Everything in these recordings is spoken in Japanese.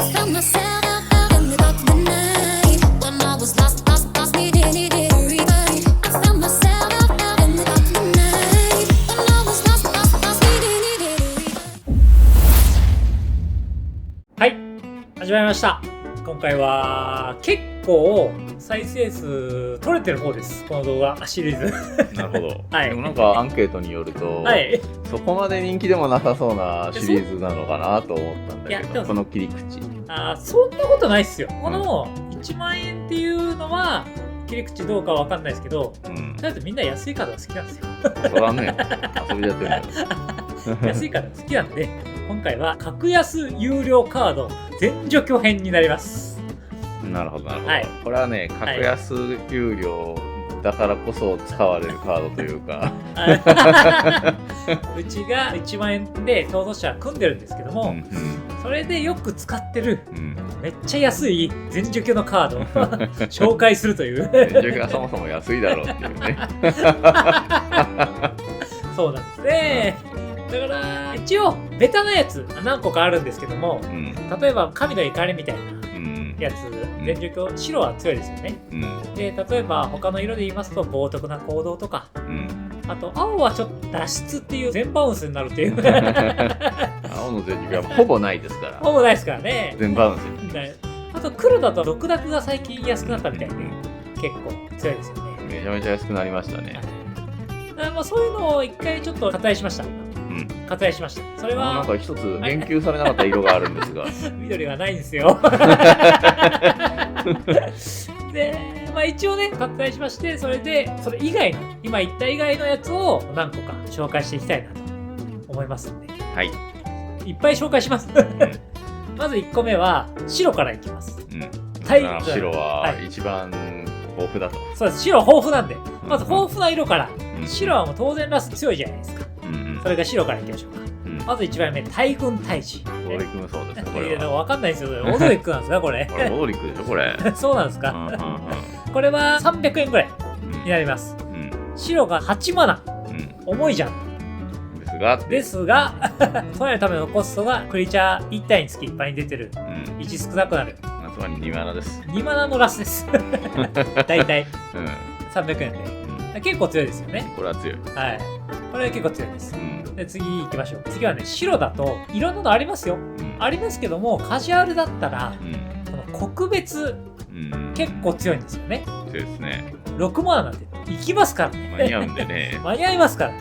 はい、始まりました。今回は結構再生数取れてる方です、この動画シリーズ。なるほど、はい、でもなんかアンケートによると、はい、そこまで人気でもなさそうなシリーズなのかなと思ったんだけど、この切り口。そんなことないっすよ。この1万円っていうのは切り口どうかわかんないですけど、とりあえずみんな安いカードが好きなんですよ。そらね、遊びやってるんだよ。安いカードが好きなんで、今回は格安有料カード全除去編になります。なるほどなるほど、はい、これはね、格安有料だからこそ使われるカードというか、うちが1万円で逃走者組んでるんですけども、それでよく使ってる、めっちゃ安い全除去のカードを紹介するという。全除去がそもそも安いだろうっていうね。そうなんですね。だから一応ベタなやつ何個かあるんですけども、例えば神の怒りみたいなやつ、全除去白は強いですよね。で例えば他の色で言いますと冒涜な行動とか、あと青はちょっと脱出っていう全バウンスになるっていう。青の全除去はほぼないですから。ほぼないですからね。全バウンスに。あと黒だと6濁が最近安くなったみたいで、結構強いですよね。めちゃめちゃ安くなりましたね。そういうのを一回ちょっと割愛しました。割愛しました。それはなんか一つ言及されなかった色があるんですが、緑はないんですよ。で、一応ね割愛しまして、それでそれ以外の今言った以外のやつを何個か紹介していきたいなと思いますので、はい、いっぱい紹介します。まず1個目は白からいきます。白は一番豊富だと。そうです、白豊富なんで、まず豊富な色から。白はもう当然ラス強いじゃないですか。それが白からいきましょうか。まず1番目、大軍退治。オドリックもそうですね、これは。わかんないですよ、オドリックなんですか、これ。オドリックでしょ、これ。そうなんですか。これは300円ぐらいになります。白が8マナ。重いじゃん。ですが、備えるためのコストがクリーチャー1体につきいっぱいに出てる。1少なくなる。つまり2マナです。2マナのラスです。大体。300円で。結構強いですよね。これは強い。はい。これは結構強いです。で次行きましょう。次はね、白だといろんなのありますよ。ありますけども、カジュアルだったら、この国別、結構強いんですよね。強いですね。6マナなんていきますからね。間に合うんでね。間に合いますから。こ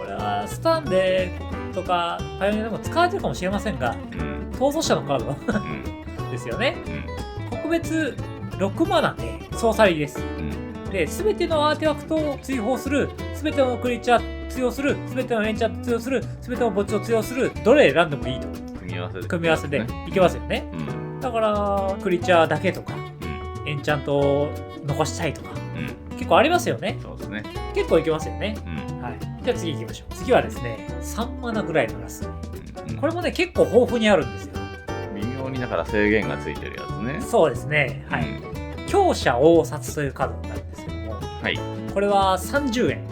れはスタンでとかパイオニアでも使われてるかもしれませんが、逃走者のカードですよね。国別6マナで総去りです。で、すべてのアーティファクトを追放する、すべてのクリーチャー通用する、すべてのエンチャント通用する、すべての墓地を通用する、どれ選んでもいいと。組み合わせでいけますよね。だから、クリーチャーだけとか、エンチャントを残したいとか、結構ありますよね。そうですね。結構いけますよね。はい。じゃあ次行きましょう。次はですね、3マナぐらいのラス。これもね、結構豊富にあるんですよ。微妙にだから制限がついてるやつね。そうですね。はい。強者応殺というカードになるんですけども、これは30円。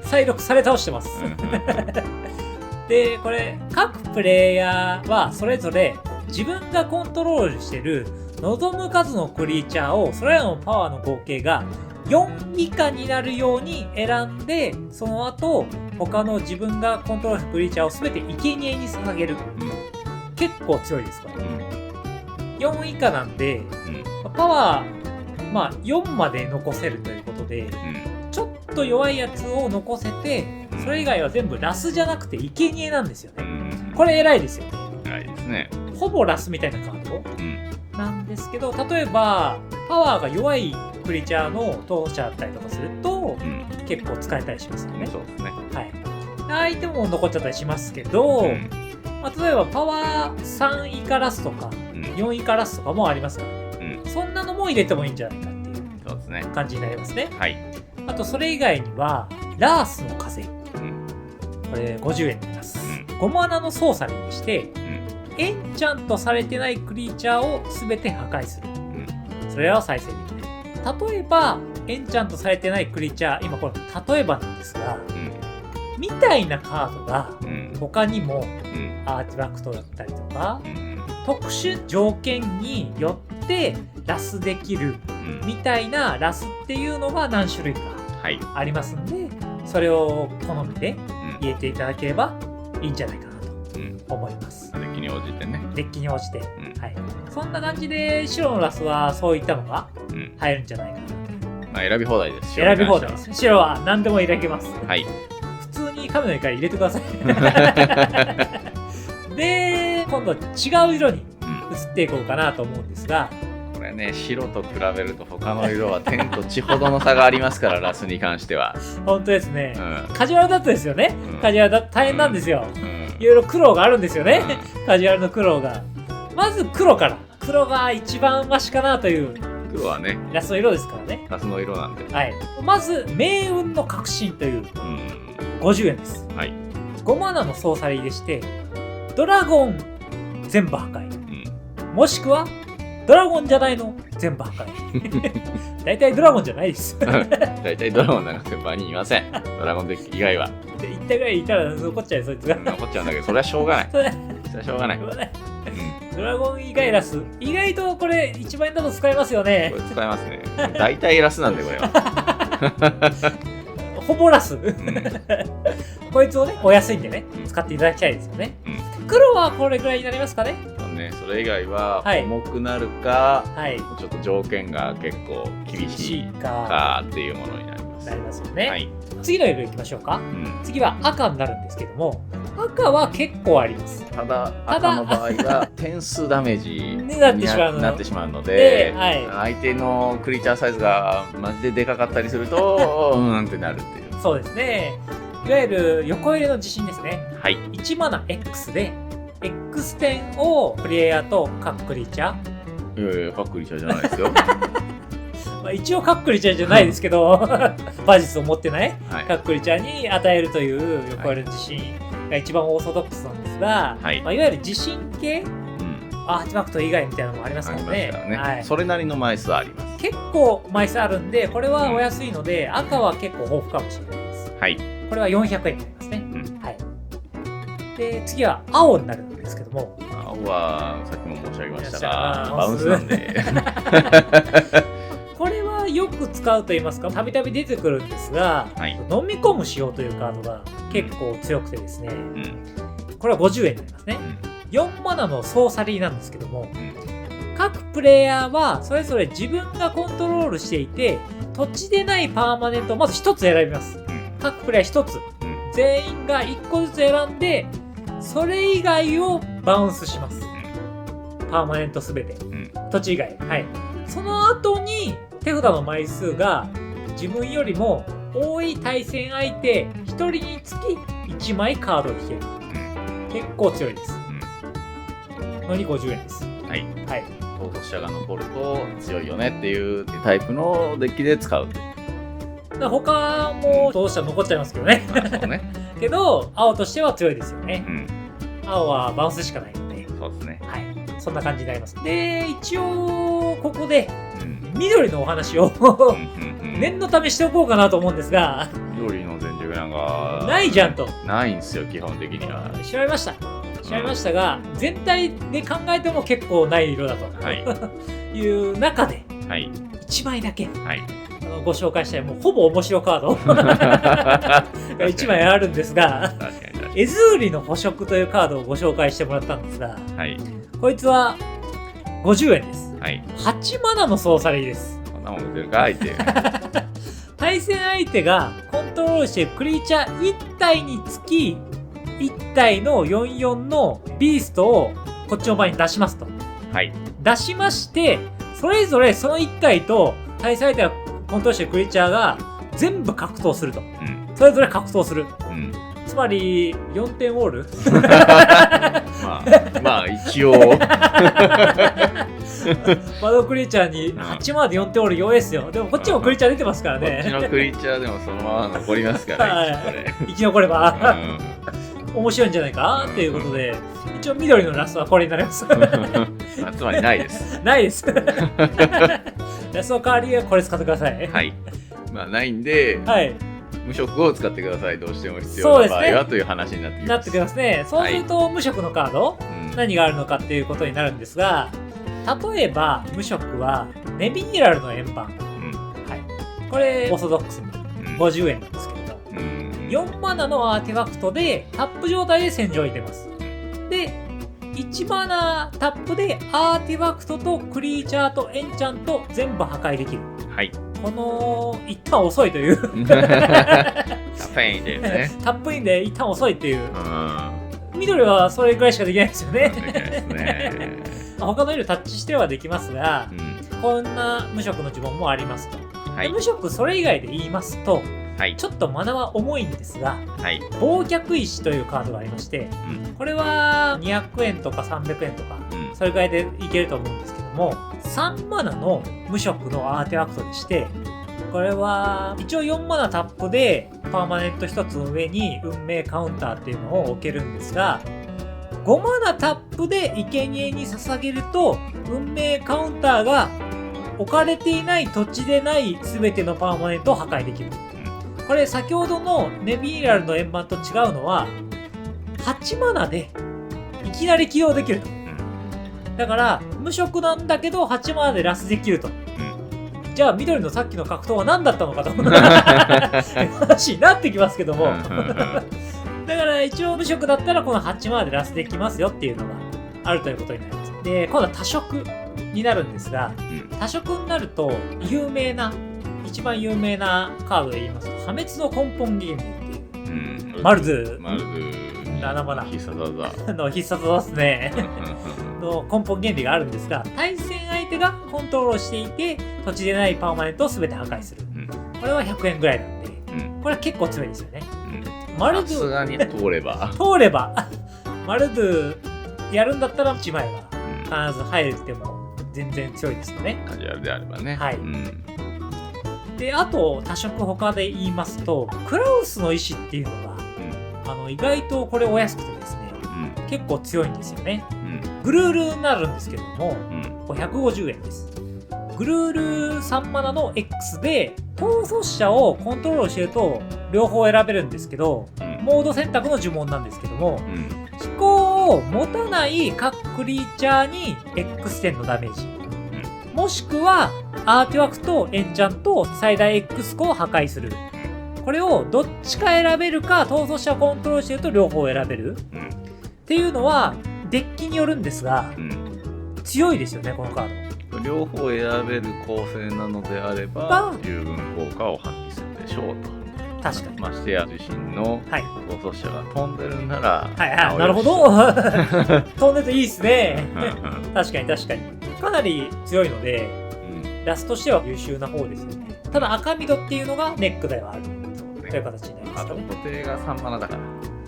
再録され倒してます。で、これ各プレイヤーはそれぞれ自分がコントロールしてる望む数のクリーチャーをそれらのパワーの合計が4以下になるように選んで、その後他の自分がコントロールしたクリーチャーを全て生贄に捧げる。結構強いですこれ。4以下なんで、パワー、4まで残せるということで、ちょっと弱いやつを残せて、それ以外は全部ラスじゃなくて生贄なんですよね。これ偉いですよね。偉いですね。ほぼラスみたいなカード、なんですけど、例えばパワーが弱いクリーチャーの逃走者だったりとかすると、結構使えたりしますよね。そうですね。はい。相手も残っちゃったりしますけど、例えばパワー3以下ラスとか、4以下ラスとかもありますからね。そんなのも入れてもいいんじゃないかっていう感じになりますね。はい。あとそれ以外にはラースの風、これ50円になります。5マナの操作にして、エンチャントされてないクリーチャーを全て破壊する。それらを再生できない。例えばエンチャントされてないクリーチャー、今これ例えばなんですが、みたいなカードがうん他にもうんアーティファクトだったりとか、うん特殊条件によってラスできるうんみたいなラスっていうのが何種類かはいありますんで、それを好みでうん入れていただければいいんじゃないかなうんと思います。デッキに応じてね。デッキに応じて、うんはい、そんな感じで白のラスはそういったのがうん入るんじゃないかなと。まあ選び放題です。選び放題です。白は何でも入れます。はい。普通にカメラから入れてください。で、今度は違う色にうん移っていこうかなと思うんですが、これね、白と比べると他の色は天と地ほどの差がありますから、ラスに関しては。本当ですね。うんカジュアルだとですよね。うんカジュアルだと大変なんですよ。うんいろいろ苦労があるんですよね。カジュアルの苦労が。まず黒から。黒が一番マシかなという黒はね、ラスの色ですからね。ラスの色なんで。はい。まず、命運の革新といううん。 50円です。はい。 5マナのソーサリーでして、ドラゴン全部破壊。うん。もしくは、ドラゴンじゃないの全部破壊。大体ドラゴンじゃないです。大体ドラゴンなんか先輩にいません。ドラゴンデッキ以外は。で1体ぐらいいたら残っちゃうそいつが。残っちゃうんだけど、それはしょうがない。それそれはしょうがない。ドラゴン以外ラス。意外とこれ1万円だと使えますよねこ。れ使えますね。大体ラスなんで、これは。ほぼラス。うん。こいつをね、お安いんでね、使っていただきたいですよね。うん。黒はこれぐらいになりますかね。そうね、それ以外ははい重くなるか、はい。ちょっと条件が結構厳しいかっていうものになります。なりますよね。はい。次の色いきましょうか。うん。次は赤になるんですけども、赤は結構あります。ただただ赤の場合は点数ダメージになってしまうのなってしまうので、はい相手のクリーチャーサイズがマジででかかったりするとってなるっていう。そうですね。いわゆる横入れの自信ですね。はい。 1マナ X で、X 点をプレイヤーと各クリーチャー、いやいや、かっクリーチャーじゃないですよ。まあ、一応各クリーチャーじゃないですけど、馬術を持ってないはい。各クリーチャーに与えるという横入れの自信が一番オーソドックスなんですが、はいまあ、いわゆる自信系うん。アーティファクト以外みたいなのもありますありからね。ますからね、はい、それなりの枚数あります。結構枚数あるんで、これはお安いので、赤は結構豊富かもしれないです。はい。これは400円になりますね。うん。はい。で、次は青になるんですけども、青はさっきも申し上げましたいらっしゃいが、バウンスなんで。これはよく使うと言いますか、たびたび出てくるんですが、はい。飲み込む仕様というカードが結構強くてですね、うん。これは50円になりますね。うん。 4マナのソーサリーなんですけども、うん各プレイヤーはそれぞれ自分がコントロールしていて、土地でないパーマネントをまず1つ選びます。各プレイヤー1つ。うん。全員が1個ずつ選んで、それ以外をバウンスします。パーマネントすべて。うん。土地以外。はい。その後に手札の枚数が自分よりも多い対戦相手1人につき1枚カードを引ける。結構強いです。のに50円です。はい。はい。逃走者が残ると強いよねっていうタイプのデッキで使う。他も当社残っちゃいますけどね。まあそうね。けど、青としては強いですよねう。ん。青はバウンスしかないので。そうですね。はい。そんな感じになります。で、一応、ここでうん。緑のお話をうん。念のためしておこうかなと思うんですが、緑の全熟なんかないじゃんと。ないんですよ、基本的には。調べました。調べましたが、全体で考えても結構ない色だと、はいいう中で、はい。 1枚だけはい。ご紹介したい、もうほぼ面白カードが1枚あるんですが、確かに確かエズーリの捕食というカードをご紹介してもらったんですが、に。はい。こいつは50円です。はい。 8マナのソーサリーです。こんなもん売ってるか、相手。対戦相手がコントロールしているクリーチャー1体につき1体の44のビーストをこっちの前に出しますと。はい。出しまして、それぞれその1体と対戦相手がコントロールしているクリーチャーが全部格闘すると。うん。それぞれ格闘する。うん。つまり4点ウォールまあ一応。マドクリーチャーに8マナで4点ウォール弱いですよ。でもこっちもクリーチャー出てますからこっちね。のクリーチャーでもそのまま残りますから、はいこれ。生き残ればう面白いんじゃないかっていうことで、一応緑のラストはこれになります。ん。つまりないです。ないです。ラストの代わりはこれ使ってください。はい。まあないんで、はい。無色を使ってください、どうしても必要な場合はという話になってきます。なってきますね。そうすると、無色のカード、何があるのかっていうことになるんですが、例えば無色はネミネラルの円盤、はい、これオーソドックスに50円なんですけども、4マナのアーティファクトでタップ状態で戦場に出ます。で1マナタップでアーティファクトとクリーチャーとエンチャント全部破壊できる。はい。この一旦遅いというタップインでね。タップインで一旦遅いっていう。緑はそれぐらいしかできないですよね。できないですね。他の色タッチしてはできますが、こんな無色の呪文もありますと。はい、無色それ以外で言いますと、はい、ちょっとマナは重いんですが、はい、忘却石というカードがありまして、これは200円とか300円とか、それぐらいでいけると思うんですけども、3マナの無色のアーティファクトでして、これは一応4マナタップでパーマネント1つの上に運命カウンターっていうのを置けるんですが、5マナタップで生贄に捧げると運命カウンターが置かれていない土地でない全てのパーマネントを破壊できる。これ先ほどのネビーラルの円盤と違うのは8マナでいきなり起動できると。だから無色なんだけど8マナでラスできると。じゃあ緑のさっきの格闘は何だったのかと話になってきますけどもだから一応無色だったらこの8マナでラスできますよっていうのがあるということになります。で今度は多色になるんですが、多色になると一番有名なカードで言いますと破滅の根本原理っていう、マルドゥ7マナ必殺技の必殺技ですねの根本原理があるんですが、対戦相手がコントロールしていて土地でないパーマネントを全て破壊する、これは100円ぐらいなんで、これは結構強いですよね。マルドゥさすがに通ればマルドゥやるんだったら1枚は必ず入っても全然強いですよね。カジュアルであればね。はい。であと多色他で言いますとクラウスの意志っていうのが、意外とこれお安くてですね、結構強いんですよね。グルールになるんですけども、これ150円です。グルール3マナの X で統率者をコントロールしてると両方選べるんですけど、モード選択の呪文なんですけども、飛行を持たない各クリーチャーに X 点のダメージ、もしくはアーティファクトエンチャント最大 X 個を破壊する。これをどっちか選べるか統率者をコントロールしてると両方選べる、っていうのはデッキによるんですが、強いですよねこのカード。両方選べる構成なのであれば十分効果を発揮するでしょうと。確かに。ましてや自身の統率者が飛んでるんなら、なるほど飛んでていいですね確かにかなり強いので、ラスとしては優秀な方ですよね。ただ赤緑っていうのがネックではあるという形になりますかね。あと固定が3マナだか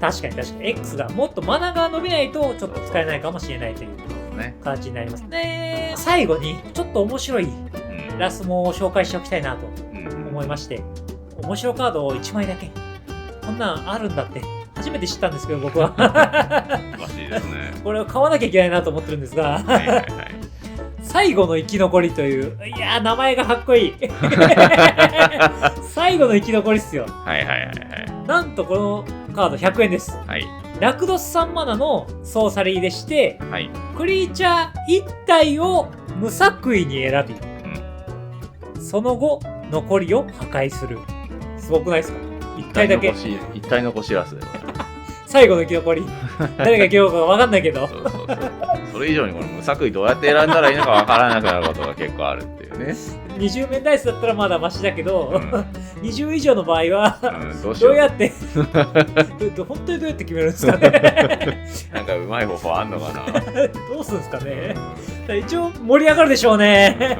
ら確かに X がもっとマナが伸びないとちょっと使えないかもしれないという形になりますね。最後にちょっと面白いラスも紹介しておきたいなと思いまして、面白カードを1枚だけこんなんあるんだって初めて知ったんですけど僕は詳しいですね。これを買わなきゃいけないなと思ってるんですが最後の生き残りという、いやー名前がかっこいい最後の生き残りっすよ。なんとこのカード100円です。ラクドス3マナのソーサリーでして、クリーチャー1体を無作為に選び、その後残りを破壊する。すごくないですか？1体だけ。1体残しラスだよ最後の生き残り誰が生き残るか分かんないけどそれ以上にこの無作為どうやって選んだらいいのか分からなくなることが結構あるっていうね。20面ダイスだったらまだマシだけど、20以上の場合は、どうやって本当にどうやって決めるんですかねなんかうまい方法あんのかなどうするんですかね。一応盛り上がるでしょうね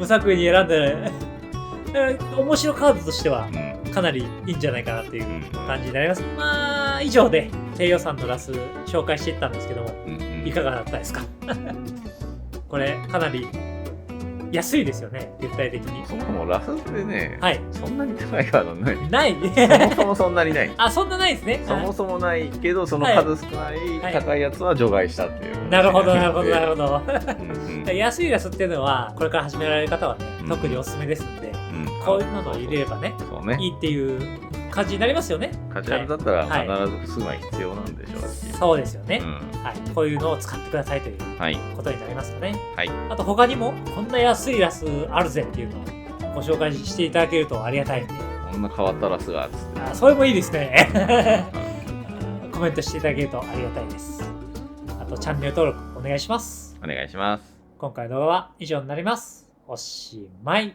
無作為に選んで面白カードとしてはかなりいいんじゃないかなっていう感じになります。まあ以上で低予算のラス紹介していったんですけども、いかがだったですかこれかなり安いですよね、絶対的に。そもそもラスってね、そんなに高いカードない。そもそもそんなにない。あ、そんなないですね。そもそもないけど、その数少ない高いやつは除外したっていう。なるほど。安いラスっていうのは、これから始められる方はね、特におすすめですので、こういうのを入れればね、そうね。いいっていう感じになりますよね。カジュアルだったら必ず複数枚必要なんでしょうし。そうですよね。うん。はい。こういうのを使ってくださいというはい。ことになりますよね。はい。あと他にもこんな安いラスあるぜっていうのをご紹介していただけるとありがたいんで。こんな変わったラスがつって。それもいいですね。コメントしていただけるとありがたいです。あとチャンネル登録お願いします。お願いします。今回の動画は以上になります。おしまい。